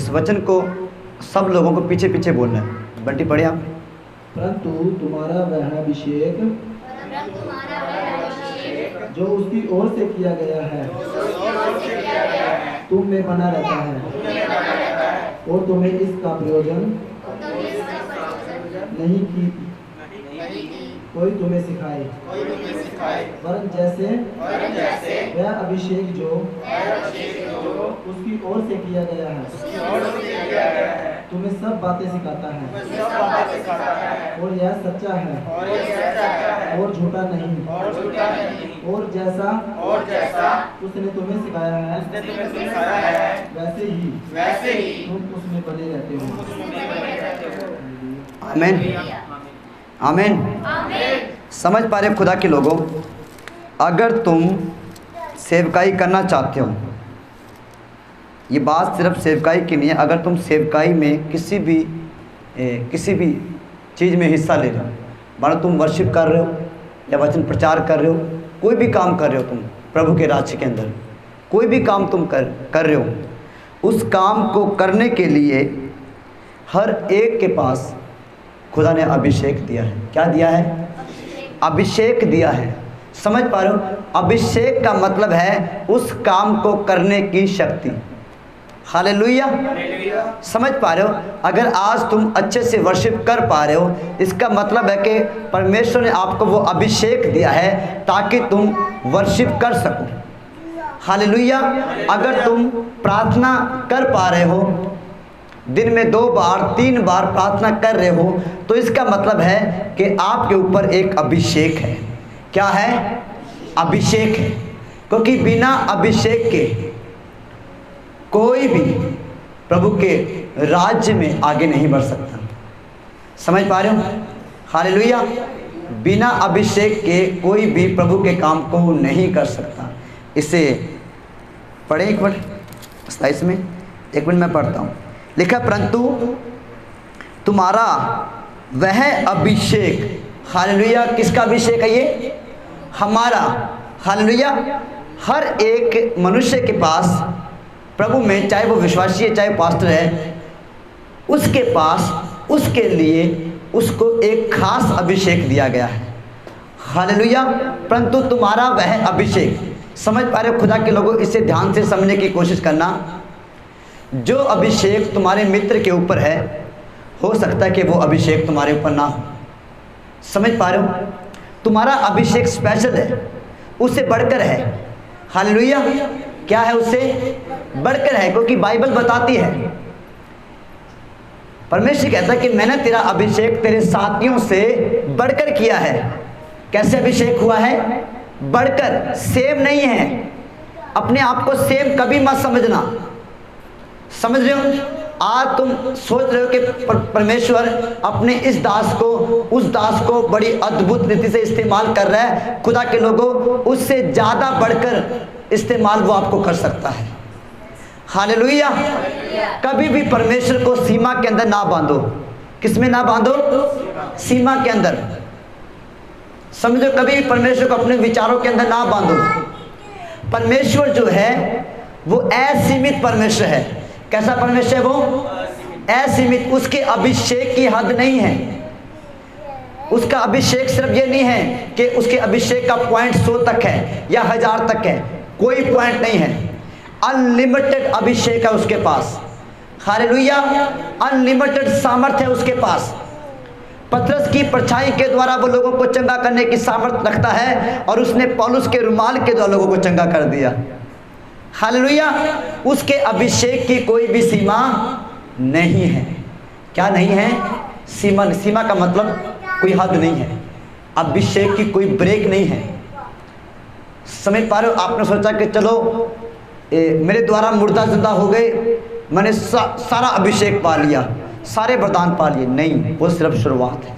इस वचन को सब लोगों को पीछे पीछे बोलना है। बंटी पढ़े आप। परंतु तुम्हारा वह अभिषेक जो उसकी ओर से किया गया है तुम में बना रहता है और तुम्हें इसका प्रयोजन नहीं कि कोई तुम्हें सिखाए, वरन जैसे वह अभिषेक जो उसकी ओर से किया गया है तुम्हें सब बातें सिखाता है और यह सच्चा है और झूठा नहीं, और जैसा उसने तुम्हें सिखाया है वैसे ही तुम उसमें बने रहते हो। आमीन आमीन। समझ पा रहे खुदा के लोगों, अगर तुम सेवकाई करना चाहते हो, ये बात सिर्फ सेवकाई की नहीं है, अगर तुम सेवकाई में किसी भी चीज़ में हिस्सा ले रहे हो, मानो तुम वर्शिप कर रहे हो या वचन प्रचार कर रहे हो, कोई भी काम कर रहे हो, तुम प्रभु के राज्य के अंदर कोई भी काम तुम कर रहे हो, उस काम को करने के लिए हर एक के पास खुदा ने अभिषेक दिया है। क्या दिया है? अभिषेक दिया है। समझ पा रहे हो? अभिषेक का मतलब है उस काम को करने की शक्ति। हालेलुया। समझ पा रहे हो? अगर आज तुम अच्छे से वर्शिप कर पा रहे हो, इसका मतलब है कि परमेश्वर ने आपको वो अभिषेक दिया है ताकि तुम वर्शिप कर सको। हालेलुया। अगर तुम प्रार्थना कर पा रहे हो, दिन में 2 बार 3 बार प्रार्थना कर रहे हो, तो इसका मतलब है कि आपके ऊपर एक अभिषेक है। क्या है? अभिषेक है। क्योंकि बिना अभिषेक के कोई भी प्रभु के राज्य में आगे नहीं बढ़ सकता। समझ पा रहे हो? हालेलुया। बिना अभिषेक के कोई भी प्रभु के काम को नहीं कर सकता। इसे पढ़े एक मिनट, 27 में 1 मिनट मैं पढ़ता हूँ। लिखा, परंतु तुम्हारा वह अभिषेक, हालेलुया, किसका अभिषेक है ये? हमारा। हालेलुया। हर एक मनुष्य के पास प्रभु में, चाहे वो विश्वासी है चाहे पास्टर है, उसके पास उसके लिए उसको एक खास अभिषेक दिया गया है। हालेलुया। परंतु तुम्हारा वह अभिषेक, समझ पा रहे हो खुदा के लोगों? इसे ध्यान से समझने की कोशिश करना। जो अभिषेक तुम्हारे मित्र के ऊपर है, हो सकता है कि वो अभिषेक तुम्हारे ऊपर ना हो। समझ पा रहे हो? तुम्हारा अभिषेक स्पेशल है, उससे बढ़कर है। हालेलुया। क्या है? उससे बढ़कर है, क्योंकि बाइबल बताती है, परमेश्वर कहता है कि मैंने तेरा अभिषेक तेरे साथियों से बढ़कर किया है। कैसे अभिषेक हुआ है? बढ़कर। सेम नहीं है। अपने आप को सेम कभी मत समझना। समझ रहे हो? आज तुम सोच रहे हो कि परमेश्वर अपने इस दास को, उस दास को बड़ी अद्भुत रीति से इस्तेमाल कर रहा है। खुदा के लोगों, उससे ज़्यादा बढ़कर इस्तेमाल वो आपको कर सकता है। हालेलुया। कभी भी परमेश्वर को सीमा के अंदर ना बांधो। किस में ना बांधो? सीमा के अंदर। समझो, कभी भी परमेश्वर को अपने विचारों के अंदर ना बांधो। परमेश्वर जो है वो असीमित परमेश्वर है। कैसा परमेश्वर है वो? असीमित। उसके अभिषेक की हद नहीं है। उसका अभिषेक सिर्फ ये नहीं है कि उसके अभिषेक का पॉइंट 100 तक है या 1000 तक है, कोई पॉइंट नहीं है। अनलिमिटेड अभिषेक है उसके पास। हालेलुया। अनलिमिटेड सामर्थ्य है उसके पास। पतरस की परछाई के द्वारा वो लोगों को चंगा करने की सामर्थ्य रखता है, और उसने पौलुस के रुमाल के द्वारा लोगों को चंगा कर दिया। हालेलुया। उसके अभिषेक की कोई भी सीमा नहीं है। क्या नहीं है? सीमा। सीमा का मतलब कोई हद नहीं है। अभिषेक की कोई ब्रेक नहीं है। समझ पा रहे हो? आपने सोचा कि चलो मेरे द्वारा मुर्दा जिंदा हो गए, मैंने सारा अभिषेक पा लिया, सारे वरदान पा लिए। नहीं, वो सिर्फ शुरुआत है।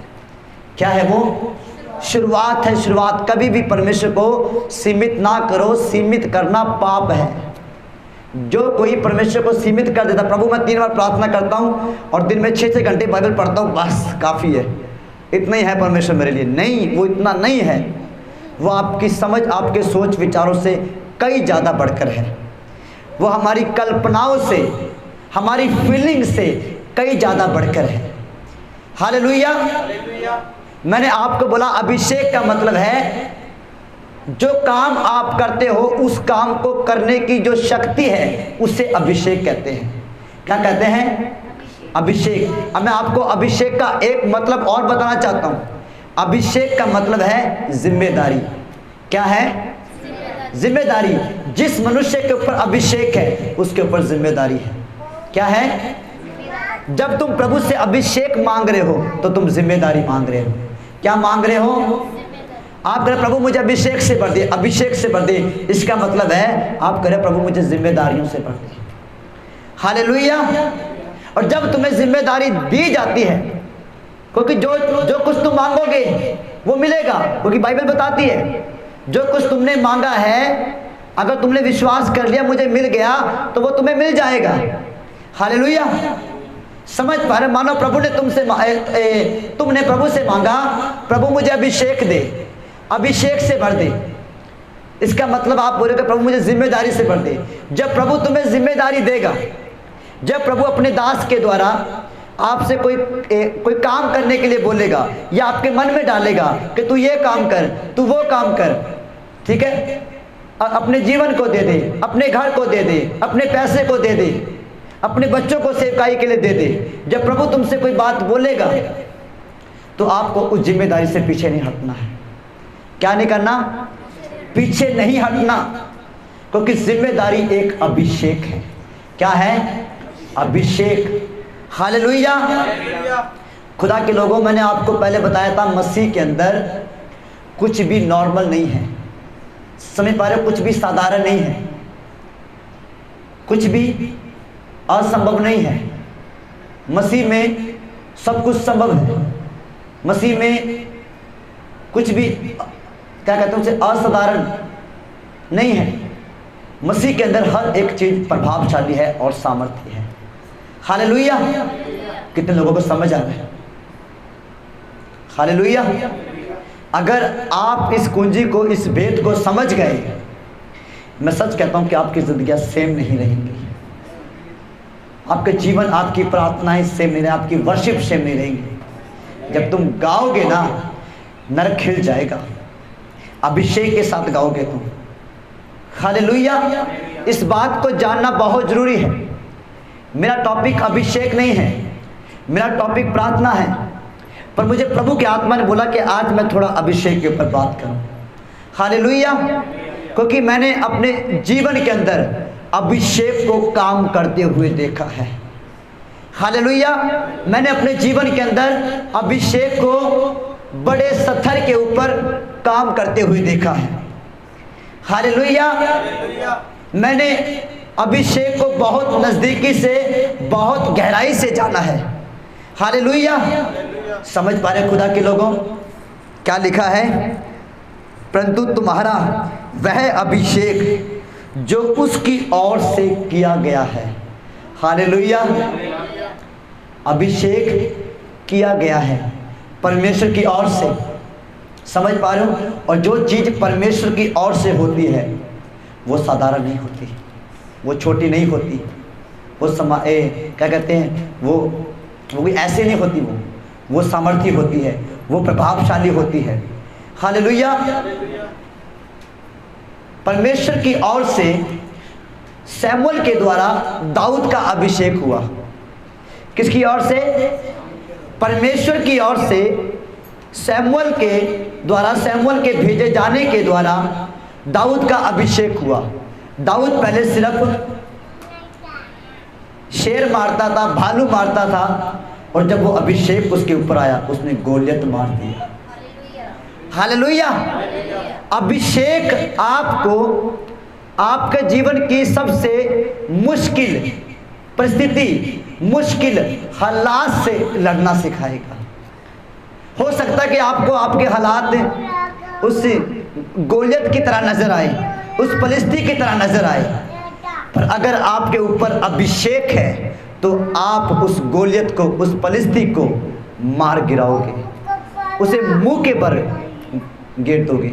क्या है वो? शुरुआत है। शुरुआत। कभी भी परमेश्वर को सीमित ना करो। सीमित करना पाप है। जो कोई परमेश्वर को सीमित कर देता, प्रभु मैं 3 बार प्रार्थना करता हूँ और दिन में 6 घंटे बाइबल पढ़ता हूँ, बस काफ़ी है, इतना ही है परमेश्वर मेरे लिए। नहीं, वो इतना नहीं है। वो आपकी समझ, आपके सोच विचारों से कई ज़्यादा बढ़कर है। वो हमारी कल्पनाओं से, हमारी फीलिंग से कई ज़्यादा बढ़कर है। हालेलुया। मैंने आपको बोला अभिषेक का मतलब है जो काम आप करते हो उस काम को करने की जो शक्ति है उसे अभिषेक कहते हैं। क्या कहते हैं? अभिषेक। अब मैं आपको अभिषेक का एक मतलब और बताना चाहता हूँ। अभिषेक का मतलब है जिम्मेदारी। क्या है? जिम्मेदारी। जिस मनुष्य के ऊपर अभिषेक है उसके ऊपर जिम्मेदारी है। क्या है? जब तुम प्रभु से अभिषेक मांग रहे हो तो तुम जिम्मेदारी मांग रहे हो। क्या मांग रहे हो? आप कह रहे प्रभु मुझे अभिषेक से भर दे, अभिषेक से भर दे। इसका मतलब है आप कह रहे प्रभु मुझे जिम्मेदारियों से भर दे। हालेलुया। और जब तुम्हें जिम्मेदारी दी जाती है, क्योंकि जो कुछ तुम मांगोगे वो मिलेगा, क्योंकि बाइबल बताती है जो कुछ तुमने मांगा है अगर तुमने विश्वास कर लिया मुझे मिल गया तो वो तुम्हें मिल जाएगा। हालेलुया। समझ पा रहे? मानो प्रभु ने तुमने प्रभु से मांगा प्रभु मुझे अभिषेक दे, अभिषेक से भर दे। इसका मतलब आप बोलोगे प्रभु मुझे जिम्मेदारी से भर दे। जब प्रभु तुम्हें जिम्मेदारी देगा, जब प्रभु अपने दास के द्वारा आपसे कोई काम करने के लिए बोलेगा या आपके मन में डालेगा कि तू ये काम कर, तू वो काम कर, ठीक है, अपने जीवन को दे दे, अपने घर को दे दे, अपने पैसे को दे दे, अपने बच्चों को सेवकाई के लिए दे दे। जब प्रभु तुमसे कोई बात बोलेगा तो आपको उस जिम्मेदारी से पीछे नहीं हटना है। क्या नहीं करना? पीछे नहीं हटना, क्योंकि जिम्मेदारी एक अभिषेक है। क्या है? अभिषेक। हालेलुया। खुदा के लोगों, मैंने आपको पहले बताया था मसीह के अंदर कुछ भी नॉर्मल नहीं है। समझ पा रहे हो? कुछ भी साधारण नहीं है, कुछ भी असंभव नहीं है। मसीह में सब कुछ संभव है। मसीह में कुछ भी क्या कहते हैं उसे असाधारण नहीं है। मसीह के अंदर हर एक चीज प्रभावशाली है और सामर्थ्य है। हालेलुया। कितने लोगों को समझ आ रहा है? हालेलुया। अगर आप इस कुंजी को, इस भेद को समझ गए, मैं सच कहता हूं कि आपकी जिंदगियां सेम नहीं रहेंगी। आपके जीवन, आपकी प्रार्थनाएं सेम नहीं रहेंगी, आपकी वर्शिप सेम नहीं रहेंगी। जब तुम गाओगे ना, नरक खिल जाएगा। अभिषेक के साथ गाओगे तुम। हालेलुया। इस बात को जानना बहुत जरूरी है। मेरा टॉपिक अभिषेक नहीं है, मेरा टॉपिक प्रार्थना है, पर मुझे प्रभु के आत्मा ने बोला कि आज मैं थोड़ा अभिषेक के ऊपर बात करूं। हालेलुया। क्योंकि मैंने अपने जीवन के अंदर अभिषेक को काम करते हुए देखा है। हालेलुया। मैंने अपने जीवन के अंदर अभिषेक को बड़े सत्थर के ऊपर काम करते हुए देखा है। हालेलुया। मैंने अभिषेक को बहुत नजदीकी से, बहुत गहराई से जाना है। हालेलुया। समझ पा रहे खुदा के लोगों? क्या लिखा है? परंतु तुम्हारा वह अभिषेक जो उसकी ओर से किया गया है। हालेलुया। अभिषेक किया गया है परमेश्वर की ओर से। समझ पा रहे हो? और जो चीज परमेश्वर की ओर से होती है वो साधारण नहीं होती, वो छोटी नहीं होती, वो क्या कहते हैं, वो भी ऐसे नहीं होती, वो सामर्थ्य होती है, वो प्रभावशाली होती है। हालेलुया। परमेश्वर की ओर से सैमुअल के द्वारा दाऊद का अभिषेक हुआ। किसकी ओर से? परमेश्वर की ओर से सैमुअल के द्वारा, सैमुअल के भेजे जाने के द्वारा दाऊद का अभिषेक हुआ। दाऊद पहले सिर्फ शेर मारता था, भालू मारता था, और जब वो अभिषेक उसके ऊपर आया उसने गोलियत मार दिया। हालेलुया। अभिषेक आपको आपके जीवन की सबसे मुश्किल परिस्थिति, मुश्किल हालात से लड़ना सिखाएगा। हो सकता है कि आपको आपके हालात उस गोलियत की तरह नजर आए, उस फलिस्ती की तरह नजर आए, पर अगर आपके ऊपर अभिषेक है तो आप उस गोलियत को, उस फलिस्ती को मार गिराओगे, उसे मुंह के पर गिर दोगे,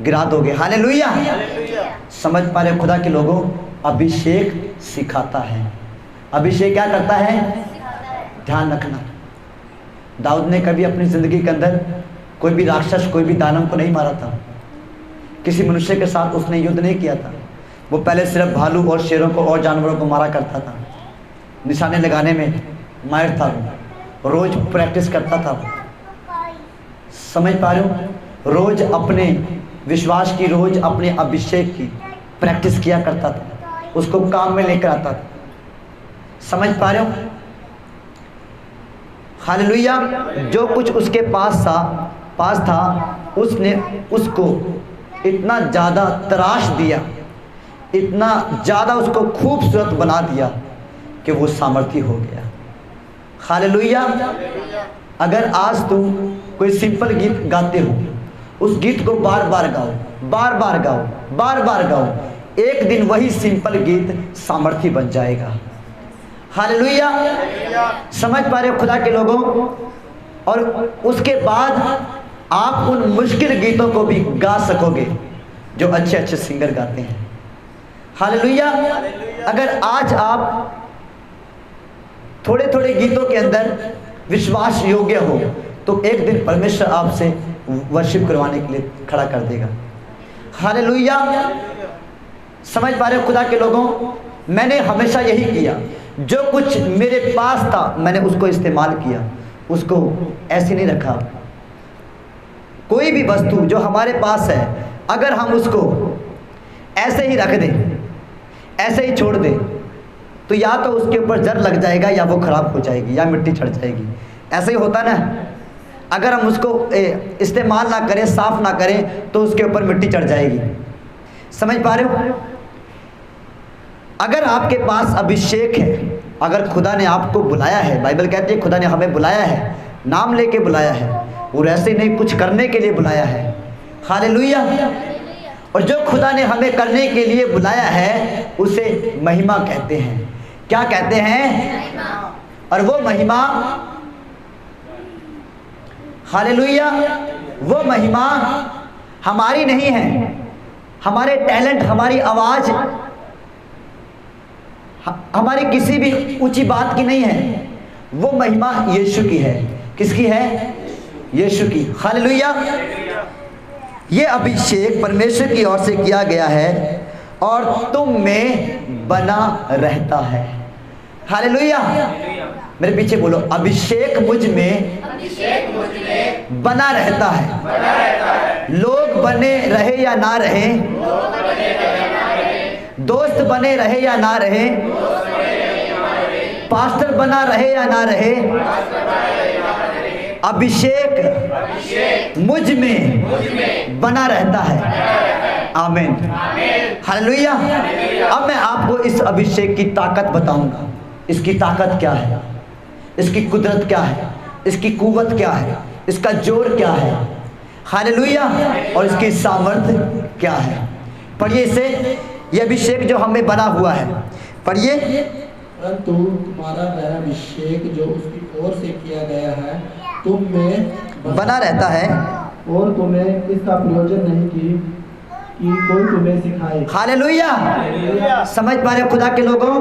गिरा दोगे। हालेलुया। समझ पा रहे खुदा के लोगों? अभिषेक सिखाता है, अभिषेक क्या करता है? ध्यान रखना। दाऊद ने कभी अपनी ज़िंदगी के अंदर कोई भी राक्षस, कोई भी दानव को नहीं मारा था। किसी मनुष्य के साथ उसने युद्ध नहीं किया था। वो पहले सिर्फ भालू और शेरों को और जानवरों को मारा करता था। निशाने लगाने में माहिर था। रोज़ प्रैक्टिस करता था। समझ पा रहे हो? रोज़ अपने विश्वास की, रोज़ अपने अभिषेक की प्रैक्टिस किया करता था। उसको काम में लेकर आता था। समझ पा रहे हो? हालेलुया। जो कुछ उसके पास था उसने उसको इतना ज़्यादा तराश दिया, इतना ज़्यादा उसको खूबसूरत बना दिया कि वो सामर्थी हो गया। हालेलुया। अगर आज तुम कोई सिंपल गीत गाते हो, उस गीत को बार बार गाओ, बार बार गाओ, बार बार गाओ, एक दिन वही सिंपल गीत सामर्थी बन जाएगा। हालेलुया। समझ पा रहे हो खुदा के लोगों? और उसके बाद आप उन मुश्किल गीतों को भी गा सकोगे जो अच्छे अच्छे सिंगर गाते हैं। हालेलुया। अगर आज आप थोड़े थोड़े गीतों के अंदर विश्वास योग्य हो तो एक दिन परमेश्वर आपसे वर्शिप करवाने के लिए खड़ा कर देगा। हालेलुया। समझ पा रहे हो खुदा के लोगों? मैंने हमेशा यही किया, जो कुछ मेरे पास था मैंने उसको इस्तेमाल किया, उसको ऐसे नहीं रखा। कोई भी वस्तु जो हमारे पास है, अगर हम उसको ऐसे ही रख दें, ऐसे ही छोड़ दें, तो या तो उसके ऊपर जर लग जाएगा, या वो खराब हो जाएगी, या मिट्टी चढ़ जाएगी। ऐसे ही होता ना। अगर हम उसको इस्तेमाल ना करें, साफ ना करें, तो उसके ऊपर मिट्टी चढ़ जाएगी। समझ पा रहे हो? अगर आपके पास अभिषेक है, अगर खुदा ने आपको बुलाया है, बाइबल कहती है खुदा ने हमें बुलाया है, नाम लेके बुलाया है, और ऐसे नहीं कुछ करने के लिए बुलाया है। हालेलुया। और जो खुदा ने हमें करने के लिए बुलाया है उसे महिमा कहते हैं। क्या कहते हैं? और वो महिमा, हालेलुया, वो महिमा हमारी नहीं है, हमारे टैलेंट, हमारी आवाज, हमारी किसी भी ऊंची बात की नहीं है। वो महिमा यीशु की है। किसकी है? यीशु की। हालेलुया। ये अभिषेक परमेश्वर की ओर से किया गया है और तुम में बना रहता है। हालेलुया। मेरे पीछे बोलो, अभिषेक मुझ में बना रहता है। लोग बने रहे या ना रहे, दोस्त बने रहे या ना रहे, पास्टर बना रहे या ना रहे, अभिषेक मुझ में बना रहता है। आमीन। हालेलुया। अब मैं आपको इस अभिषेक की ताकत बताऊंगा। इसकी ताकत क्या है, इसकी कुदरत क्या है, इसकी कुव्वत क्या है, इसका जोर क्या है। हालेलुया। और इसकी सामर्थ्य क्या है। पढ़िए इसे, ये अभिषेक जो हमें बना हुआ है। पढ़िए। परंतु तुम्हारा वह अभिषेक जो उसकी ओर से किया गया है तुम में बना रहता है, और तुम्हें इसका प्रयोजन नहीं कि कोई तुम्हें सिखाए। हालेलुया। समझ पा रहे खुदा के लोगों?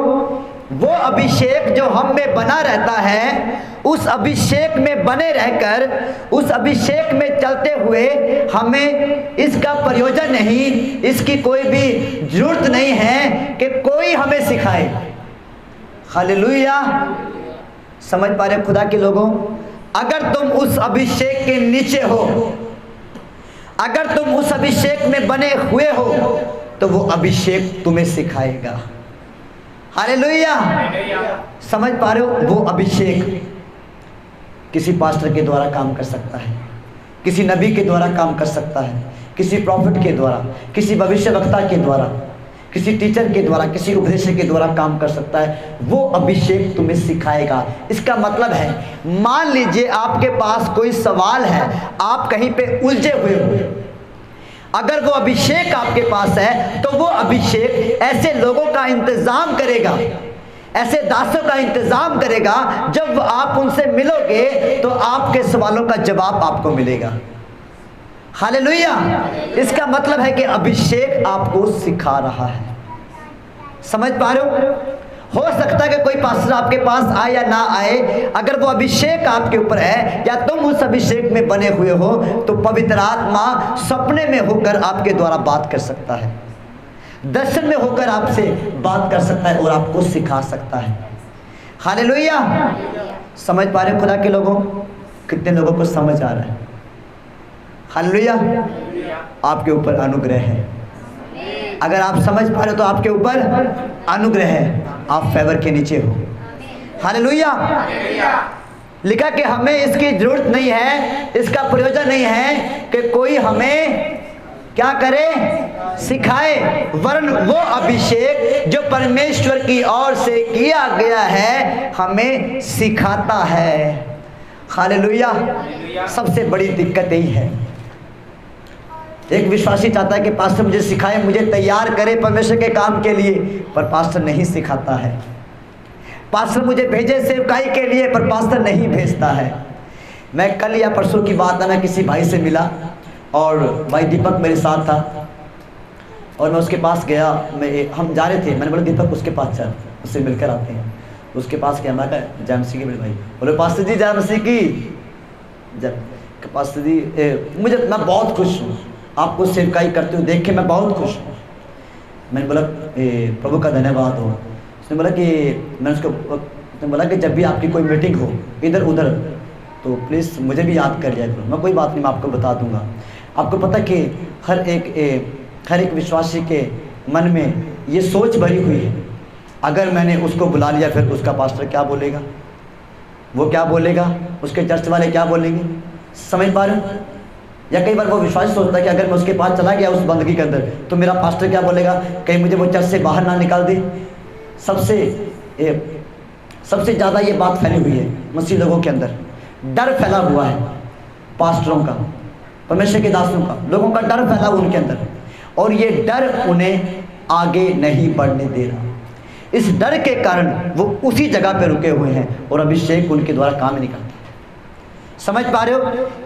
वो अभिषेक जो हम में बना रहता है, उस अभिषेक में बने रहकर, उस अभिषेक में चलते हुए हमें इसका प्रयोजन नहीं, इसकी कोई भी जरूरत नहीं है कि कोई हमें सिखाए। हालेलुया। समझ पा रहे खुदा के लोगों? अगर तुम उस अभिषेक के नीचे हो, अगर तुम उस अभिषेक में बने हुए हो, तो वो अभिषेक तुम्हें सिखाएगा। हालेलुया। समझ पा रहे हो? वो अभिषेक किसी पास्टर के द्वारा काम कर सकता है, किसी नबी के द्वारा काम कर सकता है, किसी प्रॉफिट के द्वारा, किसी भविष्यवक्ता के द्वारा, किसी टीचर के द्वारा, किसी उपदेशक के द्वारा काम कर सकता है। वो अभिषेक तुम्हें सिखाएगा। इसका मतलब है, मान लीजिए आपके पास कोई सवाल है, आप कहीं पे उलझे हुए हो, अगर वो अभिषेक आपके पास है तो वो अभिषेक ऐसे लोगों का इंतजाम करेगा, ऐसे दासों का इंतजाम करेगा, जब आप उनसे मिलोगे तो आपके सवालों का जवाब आपको मिलेगा। हालेलुया। इसका मतलब है कि अभिषेक आपको सिखा रहा है। समझ पा रहे हो? हो सकता है कि कोई पास्टर आपके पास आए या ना आए, अगर वो अभिषेक आपके ऊपर है या तुम उस अभिषेक में बने हुए हो, तो पवित्र आत्मा सपने में होकर आपके द्वारा बात कर सकता है, दर्शन में होकर आपसे बात कर सकता है और आपको सिखा सकता है। हालेलुया। समझ पा रहे हो खुदा के लोगों? कितने लोगों को समझ आ रहा है? हालेलुया। आपके ऊपर अनुग्रह है। अगर आप समझ पा रहे हो तो आपके ऊपर अनुग्रह है, आप फेवर के नीचे हो। हालेलुया। लिखा कि हमें इसकी जरूरत नहीं है, इसका प्रयोजन नहीं है कि कोई हमें क्या करे, सिखाए, वरन वो अभिषेक जो परमेश्वर की ओर से किया गया है हमें सिखाता है। हालेलुया। सबसे बड़ी दिक्कत यही है, एक विश्वासी चाहता है कि पास्टर मुझे सिखाए, मुझे तैयार करे परमेश्वर के काम के लिए, पर पास्टर नहीं सिखाता है। पास्टर मुझे भेजे सेवकाई के लिए, पर पास्टर नहीं भेजता है। मैं कल या परसों की बात है, मैं किसी भाई से मिला और भाई दीपक मेरे साथ था और मैं उसके पास गया, हम जा रहे थे, मैंने बोला दीपक उसके पास चल, उससे मिलकर आते हैं। उसके पास गया, मैं कहा जय मसीह की मेरे भाई, बोले पास्टर जी जय मसीह की जय। पास्टर जी मैं बहुत खुश हूँ, आपको सेवकाई करते हुए देख के मैं बहुत खुश हूँ। मैंने बोला प्रभु का धन्यवाद हो। उसने बोला कि उसने बोला कि जब भी आपकी कोई मीटिंग हो इधर उधर तो प्लीज़ मुझे भी याद कर लिया करो। मैं कोई बात नहीं, मैं आपको बता दूंगा। आपको पता कि हर एक विश्वासी के मन में ये सोच भरी हुई है, अगर मैंने उसको बुला लिया फिर उसका पास्टर क्या बोलेगा, वो क्या बोलेगा, उसके चर्च वाले क्या बोलेंगे। समझ पा रहे हो? या कई बार वो विश्वासी सोचता है कि अगर मैं उसके पास चला गया उस बंदगी के अंदर तो मेरा पास्टर क्या बोलेगा, कहीं मुझे वो चर्च से बाहर ना निकाल दे। सबसे ज़्यादा ये बात फैली हुई है मसीह लोगों के अंदर, डर फैला हुआ है पास्टरों का, परमेश्वर के दासों का, लोगों का डर फैला उनके अंदर, और ये डर उन्हें आगे नहीं बढ़ने दे रहा। इस डर के कारण वो उसी जगह पे रुके हुए हैं और अभिषेक उनके द्वारा काम नहीं करता। समझ पा रहे हो?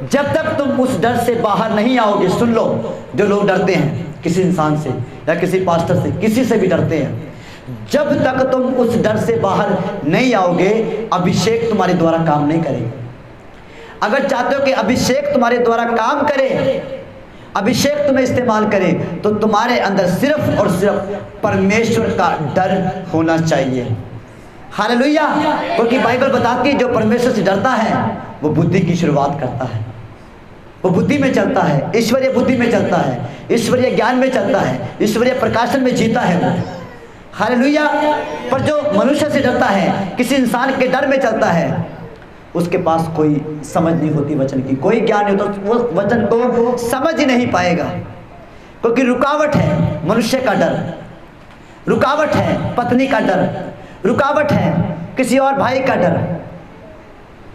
जब तक तुम उस डर से बाहर नहीं आओगे, सुन लो, जो लोग डरते हैं किसी इंसान से या किसी पास्टर से, किसी से भी डरते हैं, जब तक तुम उस डर से बाहर नहीं आओगे अभिषेक तुम्हारे द्वारा काम नहीं करेगा। अगर चाहते हो कि अभिषेक तुम्हारे द्वारा काम करे, अभिषेक तुम्हें इस्तेमाल करे, तो तुम्हारे अंदर सिर्फ और सिर्फ परमेश्वर का डर होना चाहिए। हालेलुया। क्योंकि बाइबल बताती है जो परमेश्वर से डरता है वो बुद्धि की शुरुआत करता है, वो बुद्धि में चलता है, ईश्वरीय बुद्धि में चलता है, ईश्वरीय ज्ञान में चलता है, ईश्वरीय प्रकाशन में जीता है वो। हालेलुया। पर जो मनुष्य से डरता है, किसी इंसान के डर में चलता है, उसके पास कोई समझ नहीं होती वचन की, कोई ज्ञान नहीं होता, वो वचन को समझ ही नहीं पाएगा। क्योंकि रुकावट है मनुष्य का डर, रुकावट है पत्नी का डर, रुकावट है किसी और भाई का डर।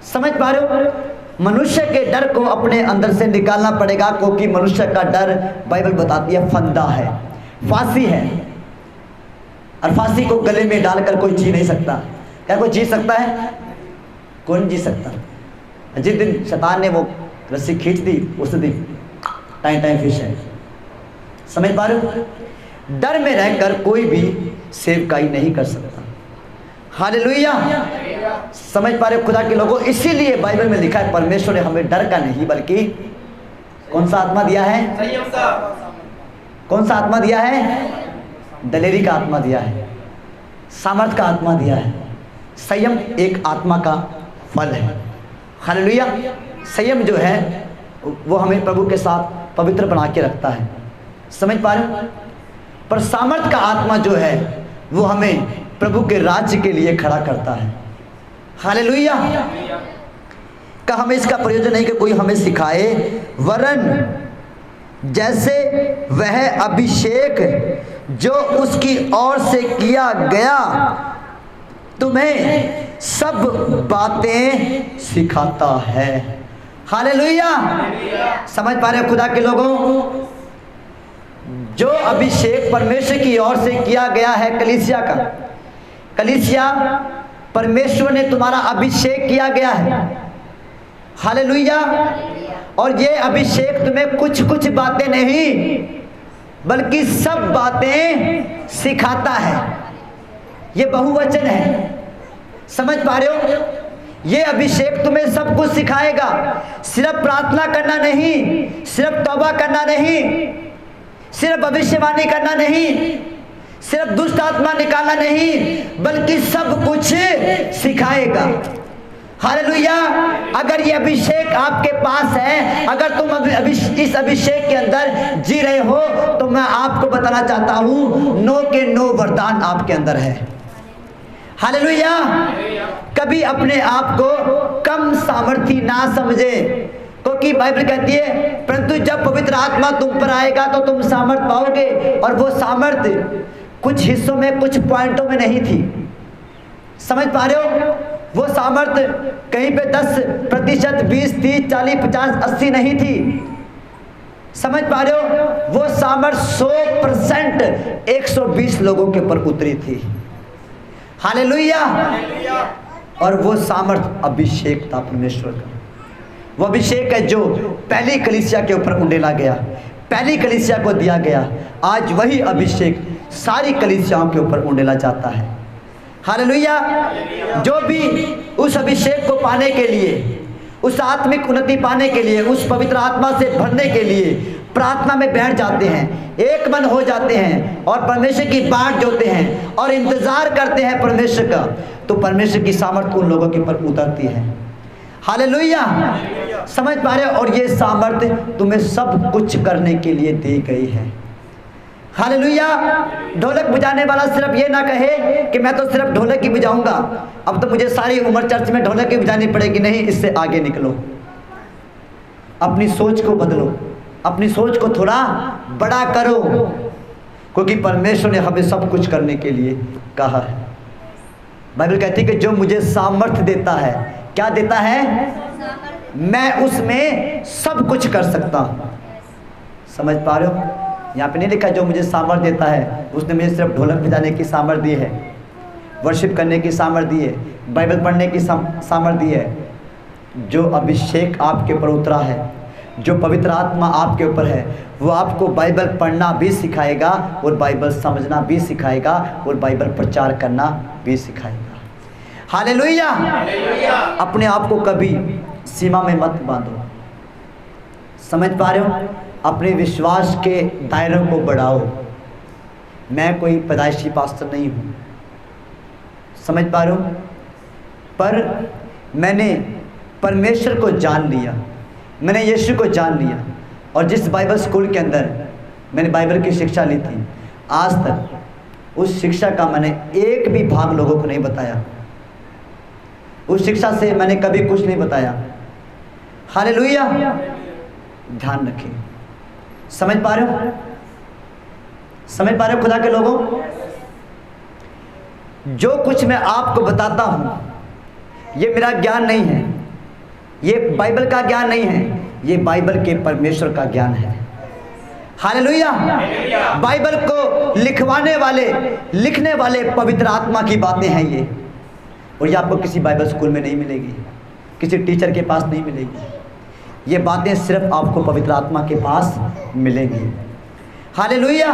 समझ पा रहे हो? मनुष्य के डर को अपने अंदर से निकालना पड़ेगा, क्योंकि मनुष्य का डर बाइबल बताती है फंदा है, फांसी है, और फांसी को गले में डालकर कोई जी नहीं सकता। क्या कोई जी सकता है? कौन जी सकता? जिस दिन शैतान ने वो रस्सी खींच दी उस दिन टाइम टाइम फिश है। समझ पा रहे हो? डर में रहकर कोई भी सेवकाई नहीं कर सकता। हालेलुया। समझ पा रहे हो खुदा के लोगों? इसीलिए बाइबल में लिखा है परमेश्वर ने हमें डर का नहीं बल्कि कौन सा आत्मा दिया है? कौन सा आत्मा दिया है? दलेरी का आत्मा दिया है, सामर्थ का आत्मा दिया है। संयम एक आत्मा का फल है। हालेलुया। संयम जो है वो हमें प्रभु के साथ पवित्र बना के रखता है। समझ पा रहे हो? पर सामर्थ का आत्मा जो है वो हमें प्रभु के राज्य के लिए खड़ा करता है। हालेलुया। का हमें इसका प्रयोजन नहीं कि कोई हमें सिखाए, वरन जैसे वह अभिषेक जो उसकी ओर से किया गया तुम्हें सब बातें सिखाता है। हालेलुया। समझ पा रहे हो खुदा के लोगों? जो अभिषेक परमेश्वर की ओर से किया गया है कलीसिया का, कलीसिया परमेश्वर ने तुम्हारा अभिषेक किया गया है। हालेलुया। और ये अभिषेक तुम्हें कुछ कुछ बातें नहीं बल्कि सब बातें सिखाता है। ये बहुवचन है। समझ पा रहे हो? ये अभिषेक तुम्हें सब कुछ सिखाएगा। सिर्फ प्रार्थना करना नहीं, सिर्फ तौबा करना नहीं, सिर्फ भविष्यवाणी करना नहीं, सिर्फ दुष्ट आत्मा निकालना नहीं, बल्कि सब कुछ सिखाएगा। हालेलुया। अगर ये अभिषेक आपके पास है, अगर तुम इस अभिषेक के अंदर जी रहे हो, तो मैं आपको बताना चाहता हूं 9 के 9 वरदान आपके अंदर है। हालेलुया। कभी अपने आप को कम सामर्थी ना समझे, क्योंकि बाइबल कहती है परंतु जब पवित्र आत्मा तुम पर आएगा तो तुम सामर्थ पाओगे। और वो सामर्थ कुछ हिस्सों में, कुछ पॉइंटों में नहीं थी। समझ पा रहे हो? वो सामर्थ कहीं पे 10%, 20, 30, 40, 50, 80 नहीं थी। समझ पा रहे हो? वो सामर्थ 100% 120 लोगों के ऊपर उतरी थी। हालेलुया। और वो सामर्थ अभिषेक था परमेश्वर का। वो अभिषेक है जो पहली कलीसिया के ऊपर उंडेला गया, पहली कलीसिया को दिया गया। आज वही अभिषेक सारी कलीसियाओं के ऊपर उंडेला जाता है। हालेलुया। जो भी उस अभिषेक को पाने के लिए, उस आत्मिक उन्नति पाने के लिए, उस पवित्र आत्मा से भरने के लिए प्रार्थना में बैठ जाते हैं, एक मन हो जाते हैं और परमेश्वर की बाट जोते हैं और इंतजार करते हैं परमेश्वर का, तो परमेश्वर की सामर्थ उन लोगों के ऊपर उतरती है। हालेलुया। समझ पा रहे हो? और ये सामर्थ तुम्हें सब कुछ करने के लिए दी गई है। हालेलुया। ढोलक बजाने वाला सिर्फ ये ना कहे कि मैं तो सिर्फ ढोलक ही बजाऊंगा, अब तो मुझे सारी उम्र चर्च में ढोलक ही बजानी पड़ेगी। नहीं, इससे आगे निकलो, अपनी सोच को बदलो, अपनी सोच को थोड़ा बड़ा करो, क्योंकि परमेश्वर ने हमें सब कुछ करने के लिए कहा है। बाइबल कहती है कि जो मुझे सामर्थ देता है, क्या देता है? मैं उसमें सब कुछ कर सकता हूं। समझ पा रहे हो? यहाँ पे नहीं लिखा जो मुझे सामर्थ देता है, उसने मुझे सिर्फ ढोलक बजाने की सामर्थ दी है, वर्शिप करने की सामर्थ दी है, बाइबल पढ़ने की सामर्थ दी है। जो अभिषेक आपके ऊपर उतरा है, जो पवित्र आत्मा आपके ऊपर है, वो आपको बाइबल पढ़ना भी सिखाएगा और बाइबल समझना भी सिखाएगा और बाइबल प्रचार करना भी सिखाएगा। हालेलुया। अपने आप को कभी सीमा में मत बांधो। समझ पा रहे हो? अपने विश्वास के दायरों को बढ़ाओ। मैं कोई पैदाइशी पास्टर नहीं हूँ, समझ पा रहे हो? पर मैंने परमेश्वर को जान लिया, मैंने यीशु को जान लिया, और जिस बाइबल स्कूल के अंदर मैंने बाइबल की शिक्षा ली थी, आज तक उस शिक्षा का मैंने एक भी भाग लोगों को नहीं बताया। उस शिक्षा से मैंने कभी कुछ नहीं बताया। हालेलुया। ध्यान रखें। समझ पा रहे हो? समझ पा रहे हो खुदा के लोगों? जो कुछ मैं आपको बताता हूं ये मेरा ज्ञान नहीं है, ये बाइबल का ज्ञान नहीं है, ये बाइबल के परमेश्वर का ज्ञान है। हालेलुया। बाइबल को लिखवाने वाले, लिखने वाले पवित्र आत्मा की बातें हैं ये, और ये आपको किसी बाइबल स्कूल में नहीं मिलेगी, किसी टीचर के पास नहीं मिलेगी। ये बातें सिर्फ आपको पवित्र आत्मा के पास मिलेंगी। हालेलुया।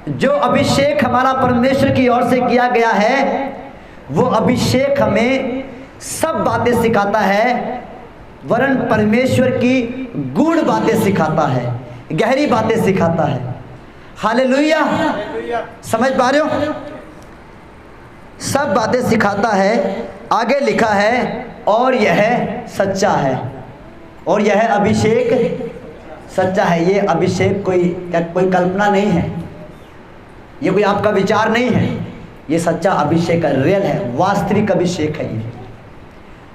जो अभिषेक हमारा परमेश्वर की ओर से किया गया है, वो अभिषेक हमें सब बातें सिखाता है, वरन परमेश्वर की गूढ़ बातें सिखाता है, गहरी बातें सिखाता है। हालेलुया। समझ पा रहे हो? सब बातें सिखाता है। आगे लिखा है और यह सच्चा है, और यह अभिषेक सच्चा है। ये अभिषेक कोई कल्पना नहीं है, ये कोई आपका विचार नहीं है, ये सच्चा अभिषेक है, रियल है, वास्तविक अभिषेक है ये।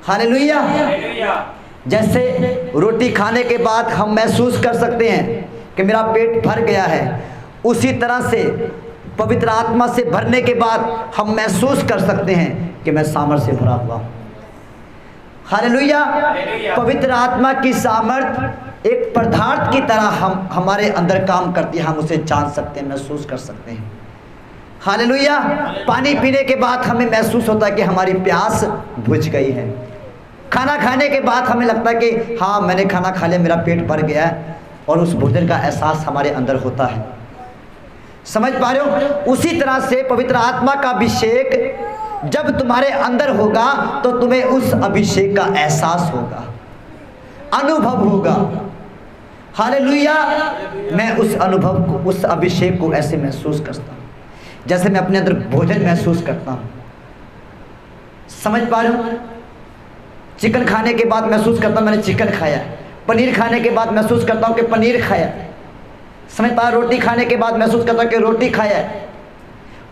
हालेलुया। जैसे रोटी खाने के बाद हम महसूस कर सकते हैं कि मेरा पेट भर गया है, उसी तरह से पवित्र आत्मा से भरने के बाद हम महसूस कर सकते हैं कि मैं सामर्थ से भरा हुआ हूं। हालेलुया। पवित्र आत्मा की सामर्थ एक पदार्थ की तरह हमारे अंदर काम करती है, हम उसे जान सकते हैं, महसूस कर सकते हैं। हालेलुया। पानी पीने के बाद हमें महसूस होता है कि हमारी प्यास बुझ गई है। खाना खाने के बाद हमें लगता है कि हाँ, मैंने खाना खा लिया, मेरा पेट भर गया है, और उस भोजन का एहसास हमारे अंदर होता है। समझ पा रहे हो? उसी तरह से पवित्र आत्मा का अभिषेक जब तुम्हारे अंदर होगा तो तुम्हें उस अभिषेक का एहसास होगा, अनुभव होगा। हालेलुया। मैं उस अनुभव को, उस अभिषेक को ऐसे महसूस करता हूँ जैसे मैं अपने अंदर भोजन महसूस करता हूँ। समझ पा रहे हो? चिकन खाने के बाद महसूस करता हूँ मैंने चिकन खाया, पनीर खाने के बाद महसूस करता हूँ कि पनीर खाया। समझ पा रहे हो? रोटी खाने के बाद महसूस करता हूँ कि रोटी खाया।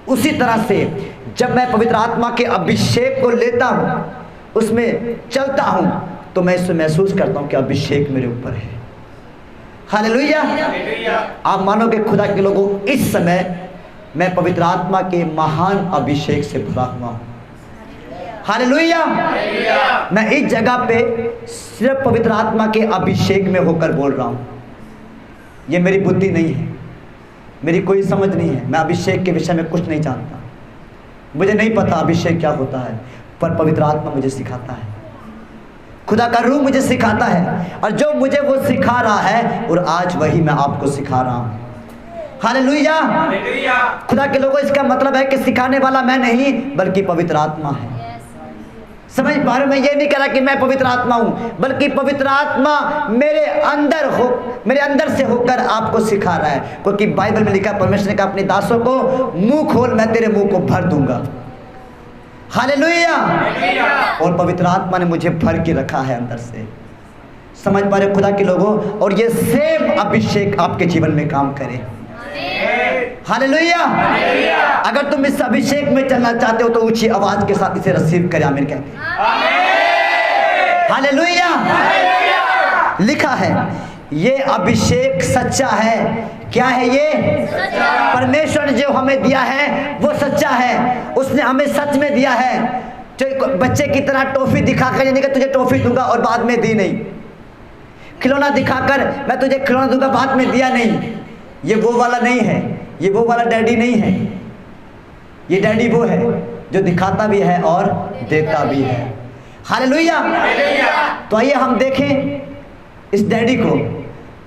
उसी तरह से जब मैं पवित्र आत्मा के अभिषेक को लेता हूँ, उसमें चलता हूँ, तो मैं इससे महसूस करता हूँ कि अभिषेक मेरे ऊपर है। हालेलुया। आप मानोगे खुदा के लोगों, इस समय मैं पवित्र आत्मा के महान अभिषेक से भरा हुआ हूँ। हालेलुया। मैं इस जगह पे सिर्फ पवित्र आत्मा के अभिषेक में होकर बोल रहा हूँ। ये मेरी बुद्धि नहीं है, मेरी कोई समझ नहीं है, मैं अभिषेक के विषय में कुछ नहीं जानता, मुझे नहीं पता अभिषेक क्या होता है, पर पवित्र आत्मा मुझे सिखाता है, खुदा का रूह मुझे सिखाता है, और जो मुझे वो सिखा रहा है और आज वही मैं आपको सिखा रहा हूँ। हालेलुया। खुदा के लोगों, इसका मतलब है कि सिखाने वाला मैं नहीं बल्कि पवित्र आत्मा है। समझ पा रहे हो? मैं ये नहीं कह रहा कि मैं पवित्र आत्मा हूँ, बल्कि पवित्र आत्मा मेरे अंदर से होकर आपको सिखा रहा है। क्योंकि बाइबल में लिखा, परमेश्वर ने कहा अपने दासों को मुंह खोल, मैं तेरे मुंह को भर दूंगा। हालेलुया। और पवित्र आत्मा ने मुझे भर के रखा है अंदर से। समझ पा रहे हो खुदा के लोगों? और ये सेम अभिषेक आपके जीवन में काम करे। हालेलुया। अगर तुम इस अभिषेक में चलना चाहते हो तो ऊंची आवाज के साथ इसे रिसीव करें। आमीन कहते हैं। हालेलुया। लिखा है ये अभिषेक सच्चा है। क्या है ये? परमेश्वर ने जो हमें दिया है वो सच्चा है। उसने हमें सच में दिया है। जो बच्चे की तरह टॉफी दिखाकर यानी कि तुझे टॉफी दूंगा और बाद में दी नहीं, खिलौना दिखाकर मैं तुझे खिलौना दूंगा बाद में दिया नहीं, ये वो वाला नहीं है, ये वो वाला डैडी नहीं है। ये डैडी वो है जो दिखाता भी है और देता भी है। हालेलुया। तो आइए हम देखें इस डैडी को।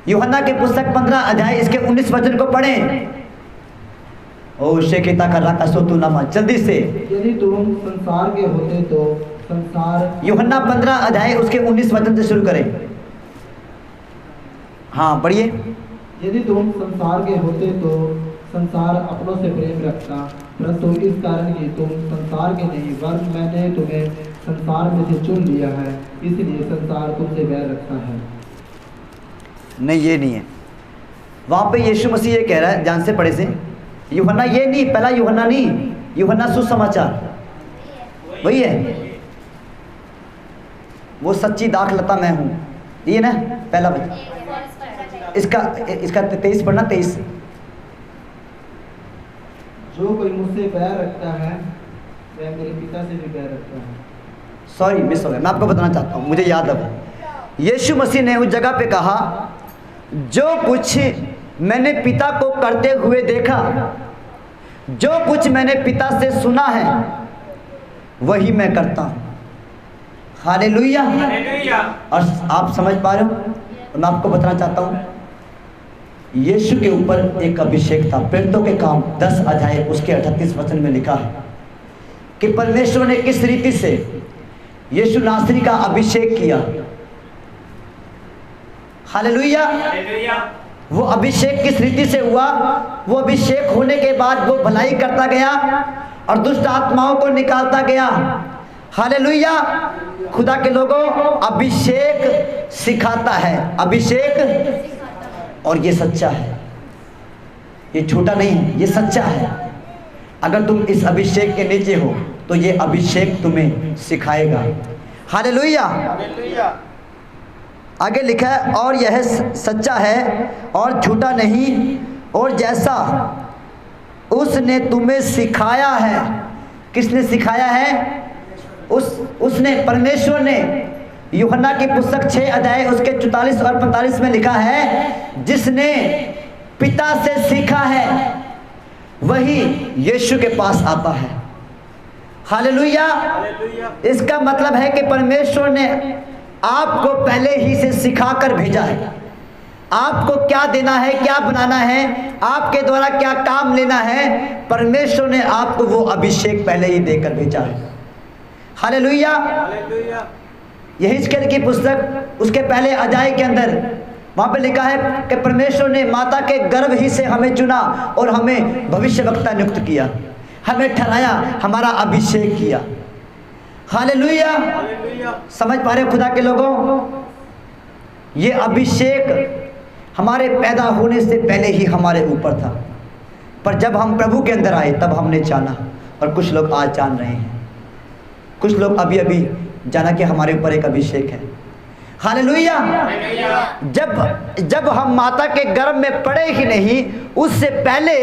यूहन्ना के पुस्तक 15 अध्याय इसके 19 वचन को पढ़ें। ओ शेकिता कर रखा सोतु नामा, जल्दी से। यदि तुम संसार के होते तो संसार। यूहन्ना 15 अध्याय उसके 19 वचन से शुरू करें। हाँ पढ़िए। यदि तुम संसार के होते तो संसार अपनों से प्रेम रखता, परंतु इस कारण कि तुम संसार के नहीं वरन मैंने तुम्हें संसार में से चुन लिया है, इसलिए संसार तुमसे बैर रखता है। नहीं, ये नहीं है। वहाँ पे यीशु मसीह ये कह रहा है, ध्यान से पढ़े से। यूहन्ना ये नहीं, पहला यूहन्ना नहीं, यूहन्ना सुसमाचार वही है। वो सच्ची दाखलता मैं हूँ, ये ना पहला वचन। इसका 23 पढ़ना, 23। जो कोई मुझसे बैर रखता है वह मेरे पिता से भी बैर रखता है। सॉरी मिस हो गया, मैं आपको बताना चाहता हूँ, मुझे याद है। यीशु मसीह ने उस जगह पे कहा, जो कुछ मैंने पिता को करते हुए देखा, जो कुछ मैंने पिता से सुना है वही मैं करता हूँ। हालेलुया। और आप समझ पा रहे हो? मैं आपको बताना चाहता हूँ, यीशु के ऊपर एक अभिषेक था। प्रेरितों के काम 10 अध्याय उसके 38 वचन में लिखा है कि परमेश्वर ने किस रीति से यीशु नासरी का अभिषेक किया। हालेलुया। वो अभिषेक किस रीति से हुआ? वो अभिषेक होने के बाद वो भलाई करता गया और दुष्ट आत्माओं को निकालता गया। हालेलुया। खुदा के लोगों, अभिषेक सिखाता है, अभिषेक, और ये सच्चा है, ये झूठा नहीं है, ये सच्चा है। अगर तुम इस अभिषेक के नीचे हो तो ये अभिषेक तुम्हें सिखाएगा। हालेलुया। आगे लिखा है, और यह सच्चा है और झूठा नहीं, और जैसा उसने तुम्हें सिखाया है। किसने सिखाया है? उसने, परमेश्वर ने। यूहन्ना की पुस्तक 6 अध्याय उसके 44 और 45 में लिखा है, जिसने पिता से सीखा है वही यीशु के पास आता है। हालेलुया। इसका मतलब है कि परमेश्वर ने आपको पहले ही से सिखाकर भेजा है, आपको क्या देना है, क्या बनाना है, आपके द्वारा क्या काम लेना है, परमेश्वर ने आपको वो अभिषेक पहले ही देकर भेजा है। हालेलुया। यही हिजकिय्याह की पुस्तक उसके पहले अध्याय के अंदर वहाँ पे लिखा है कि परमेश्वर ने माता के गर्भ ही से हमें चुना और हमें भविष्यवक्ता नियुक्त किया, हमें ठहराया, हमारा अभिषेक किया। हालेलुया। समझ पा रहे खुदा के लोगों, ये अभिषेक हमारे पैदा होने से पहले ही हमारे ऊपर था, पर जब हम प्रभु के अंदर आए तब हमने जाना, और कुछ लोग आज जान रहे हैं, कुछ लोग अभी अभी जाना कि हमारे ऊपर एक अभिषेक है। हालेलुया। जब हम माता के गर्भ में पड़े ही नहीं, उससे पहले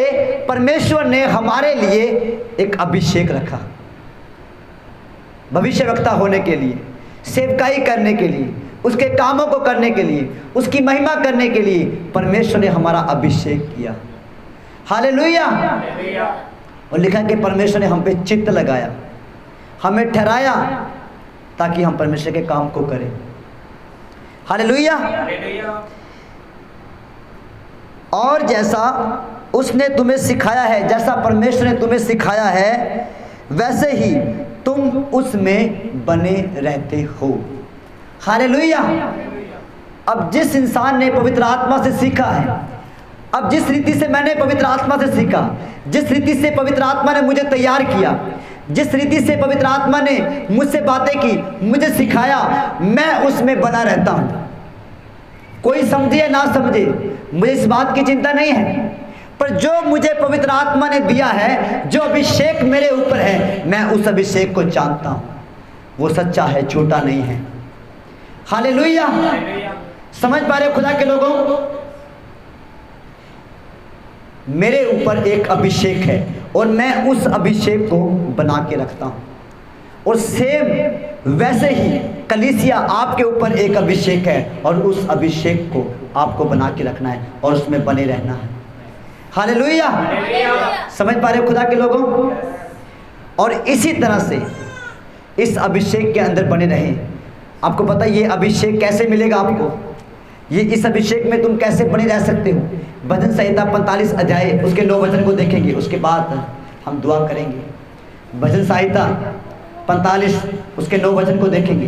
परमेश्वर ने हमारे लिए एक अभिषेक रखा, भविष्यवक्ता होने के लिए, सेवकाई करने के लिए, उसके कामों को करने के लिए, उसकी महिमा करने के लिए परमेश्वर ने हमारा अभिषेक किया। हालेलुया। और लिखा कि परमेश्वर ने हम पे चित्त लगाया, हमें ठहराया ताकि हम परमेश्वर के काम को करें। हालेलुया। और जैसा उसने तुम्हें सिखाया है, जैसा परमेश्वर ने तुम्हें सिखाया है, वैसे ही तुम उसमें बने रहते हो। हालेलुया। अब जिस इंसान ने पवित्र आत्मा से सीखा है, अब जिस रीति से मैंने पवित्र आत्मा से सीखा, जिस रीति से पवित्र आत्मा ने मुझे तैयार किया, जिस रीति से पवित्र आत्मा ने मुझसे बातें की, मुझे सिखाया, मैं उसमें बना रहता हूं। कोई समझे या ना समझे, मुझे इस बात की चिंता नहीं है, पर जो मुझे पवित्र आत्मा ने दिया है, जो अभिषेक मेरे ऊपर है, मैं उस अभिषेक को जानता हूं, वो सच्चा है, झूठा नहीं है। हालेलुया। समझ पा रहे खुदा के लोगों, मेरे ऊपर एक अभिषेक है और मैं उस अभिषेक को बना के रखता हूं। और सेम वैसे ही कलीसिया, आपके ऊपर एक अभिषेक है और उस अभिषेक को आपको बना के रखना है और उसमें बने रहना है। हालेलुया। समझ पा रहे खुदा के लोगों, और इसी तरह से इस अभिषेक के अंदर बने रहें। आपको पता है ये अभिषेक कैसे मिलेगा आपको, ये इस अभिषेक में तुम कैसे बने रह सकते हो। भजन संहिता 45 अध्याय उसके 9 वचन को देखेंगे, उसके बाद हम दुआ करेंगे। भजन संहिता 45 उसके 9 वचन को देखेंगे।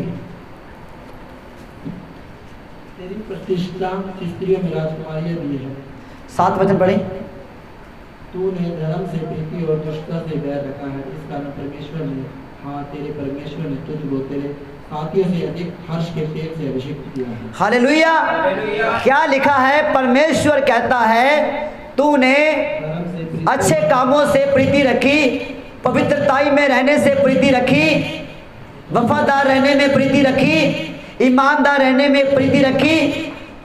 तेरी प्रतिष्ठा स्त्रियों में राजकुमारियां दी है। 7 वचन पढ़ें। तूने धर्म से प्रीति और दुष्टता से बैर रखा है, इस कारण परमेश्वर ने, हाँ तेरे परमेश्वर ने तुझको तेरे साथियों से अधिक हर्ष के तेल से अभिषेक किया है। हालेलुया। क्या लिखा है? परमेश्वर कहता है तूने अच्छे कामों से प्रीति रखी, पवित्रताई में रहने से प्रीति रखी, वफादार रहने में प्रीति रखी, ईमानदार रहने में प्रीति रखी,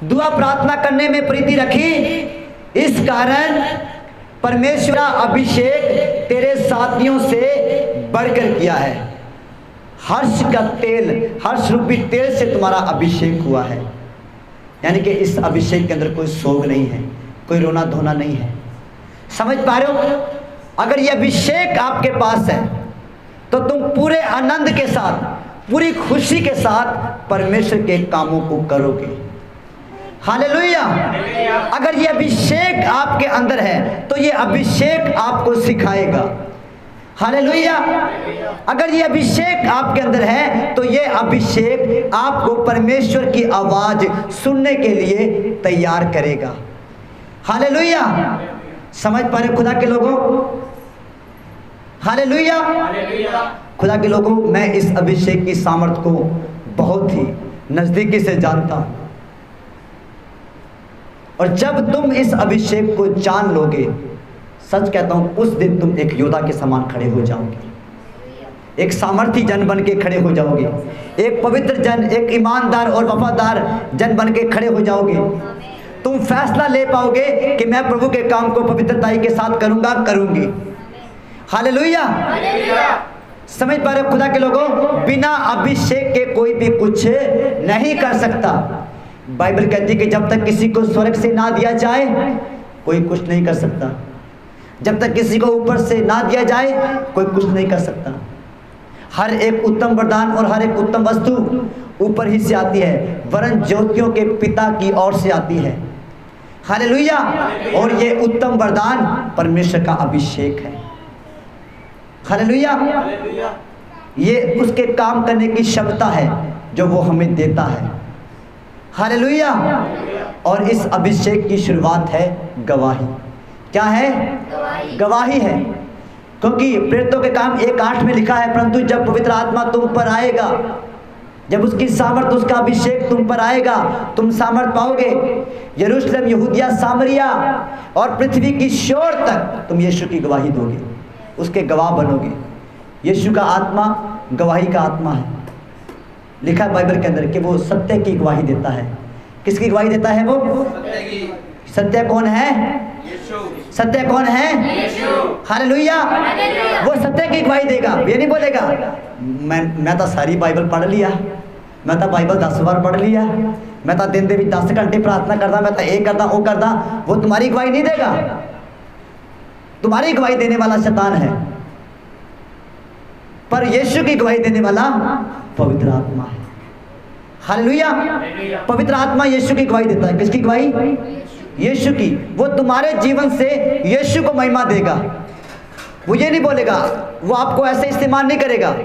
दुआ प्रार्थना करने में प्रीति रखी। इस कारण परमेश्वर अभिषेक तेरे साथियों से बढ़कर किया है। हर्ष का तेल, हर्ष रूपी तेल से तुम्हारा अभिषेक हुआ है। यानी कि इस अभिषेक के अंदर कोई सोग नहीं है, कोई रोना धोना नहीं है। समझ पा रहे हो? अगर ये अभिषेक आपके पास है तो तुम पूरे आनंद के साथ, पूरी खुशी के साथ परमेश्वर के कामों को करोगे। हालेलुया। अगर ये अभिषेक आपके अंदर है तो ये अभिषेक आपको सिखाएगा। हालेलुया। अगर ये अभिषेक आपके अंदर है तो ये अभिषेक आपको परमेश्वर की आवाज सुनने के लिए तैयार करेगा। हालेलुया। समझ पा रहे खुदा के लोगों? हालेलुया। खुदा के लोगों, मैं इस अभिषेक की सामर्थ को बहुत ही नजदीकी से जानता हूं, और जब तुम इस अभिषेक को जान लोगे, सच कहता हूं, उस दिन तुम एक योद्धा के समान खड़े हो जाओगे, एक सामर्थी जन बन के खड़े हो जाओगे, एक पवित्र जन, एक ईमानदार और वफादार जन बन के खड़े हो जाओगे। तुम फैसला ले पाओगे कि मैं प्रभु के काम को पवित्रताई के साथ करूंगा, करूंगी। हालेलुया। समझ पा रहे खुदा के लोगों? बिना अभिषेक के कोई भी कुछ नहीं कर सकता। बाइबल कहती है कि जब तक किसी को स्वर्ग से ना दिया जाए कोई कुछ नहीं कर सकता। जब तक किसी को ऊपर से ना दिया जाए कोई कुछ नहीं कर सकता। हर एक उत्तम वरदान और हर एक उत्तम वस्तु ऊपर ही से आती है, वरन ज्योतियों के पिता की ओर से आती है। हालेलुया। और ये उत्तम वरदान परमेश्वर का अभिषेक है। हालेलुया। ये उसके काम करने की क्षमता है जो वो हमें देता है। हालेलुया। और इस अभिषेक की शुरुआत है गवाही। क्या है? गवाही है। क्योंकि प्रेरितों के काम 1:8 में लिखा है, परंतु जब पवित्र आत्मा तुम पर आएगा, जब उसकी सामर्थ, उसका अभिषेक तुम पर आएगा, तुम सामर्थ पाओगे, यरूशलेम, यहूदिया, सामरिया और पृथ्वी की शोर तक तुम यीशु की गवाही दोगे, उसके गवाह बनोगे। यीशु का आत्मा गवाही का आत्मा है। लिखा है बाइबल के अंदर कि वो सत्य की गवाही देता है। किसकी गवाही देता है वो? सत्य कौन है? सत्य कौन है? हालेलुया। वो सत्य की गवाही देगा। ये नहीं बोलेगा मैं तो सारी बाइबल पढ़ लिया, मैं तो बाइबल 10 बार पढ़ लिया, मैं तो दिन दे 10 घंटे प्रार्थना करता, मैं तो ये करता वो करता। वो तुम्हारी गवाही नहीं देगा। तुम्हारी गवाही देने वाला शैतान है, पर यीशु की गवाही देने वाला पवित्र आत्मा है। हालेलुया। पवित्र आत्मा यीशु की गवाही देता है। किसकी गवाही? यीशु की। वो तुम्हारे जीवन से यीशु को महिमा देगा। वो ये नहीं बोलेगा, वो आपको ऐसे इस्तेमाल नहीं करेगा,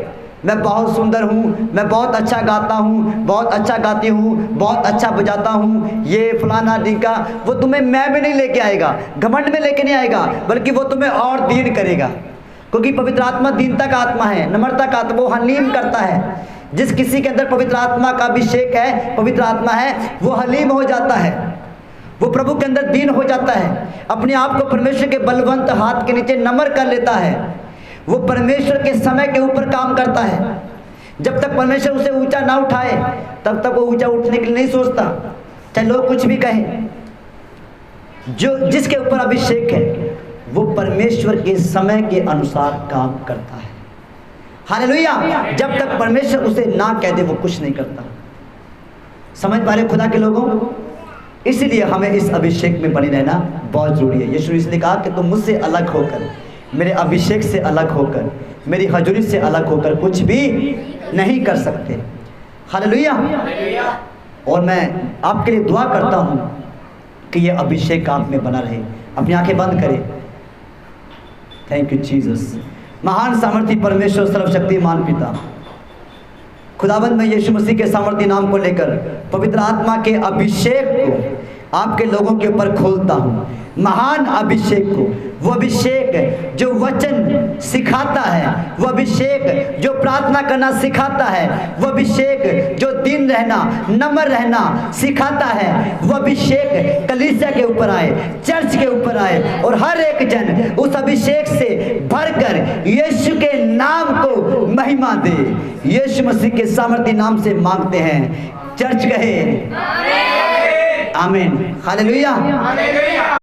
मैं बहुत सुंदर हूँ, मैं बहुत अच्छा गाता हूँ, बहुत अच्छा गाती हूँ, बहुत अच्छा बजाता हूँ, ये फलाना ढींका। वो तुम्हें मैं में नहीं लेके आएगा, घमंड में लेके नहीं आएगा, बल्कि वो तुम्हें और दीन करेगा। क्योंकि पवित्र आत्मा दीनता का आत्मा है, नम्रता का आत्मा। वो हलीम करता है। जिस किसी के अंदर पवित्र आत्मा का अभिषेक है, पवित्र आत्मा है, वो हलीम हो जाता है, वो प्रभु के अंदर दीन हो जाता है, अपने आप को परमेश्वर के बलवंत हाथ के नीचे नम्र कर लेता है। वो परमेश्वर के समय के ऊपर काम करता है। जब तक परमेश्वर उसे ऊंचा ना उठाए तब तक वो ऊंचा उठने के लिए नहीं सोचता, चाहे लोग कुछ भी कहें। जो जिसके ऊपर अभिषेक है वो परमेश्वर के समय के अनुसार काम करता है। हालेलुया। जब तक परमेश्वर उसे ना कह दे वो कुछ नहीं करता। समझ पा रहे खुदा के लोगों? इसलिए हमें इस अभिषेक में बने रहना बहुत जरूरी है। यीशु इसने कहा कि तुम मुझसे अलग होकर, मेरे अभिषेक से अलग होकर, मेरी हजूरी से अलग होकर कुछ भी नहीं कर सकते। हालेलुया। और मैं आपके लिए दुआ करता हूँ कि ये अभिषेक आप में बना रहे। अपनी आंखें बंद करें। Thank you Jesus. महान सामर्थी परमेश्वर, सर्वशक्तिमान पिता, खुदाबंद, मैं यीशु मसीह के सामर्थी नाम को लेकर पवित्र आत्मा के अभिषेक को आपके लोगों के ऊपर खोलता हूँ। महान अभिषेक को, वो अभिषेक जो वचन सिखाता है, वो अभिषेक जो प्रार्थना करना सिखाता है, वो अभिषेक जो दिन रहना, नम्र रहना सिखाता है, वो अभिषेक कलीसिया के ऊपर आए, चर्च के ऊपर आए और हर एक जन उस अभिषेक से भरकर यीशु के नाम को महिमा दे। यीशु मसीह के सामर्थी नाम से मांगते हैं। चर्च कहे आमीन। हालेलुया।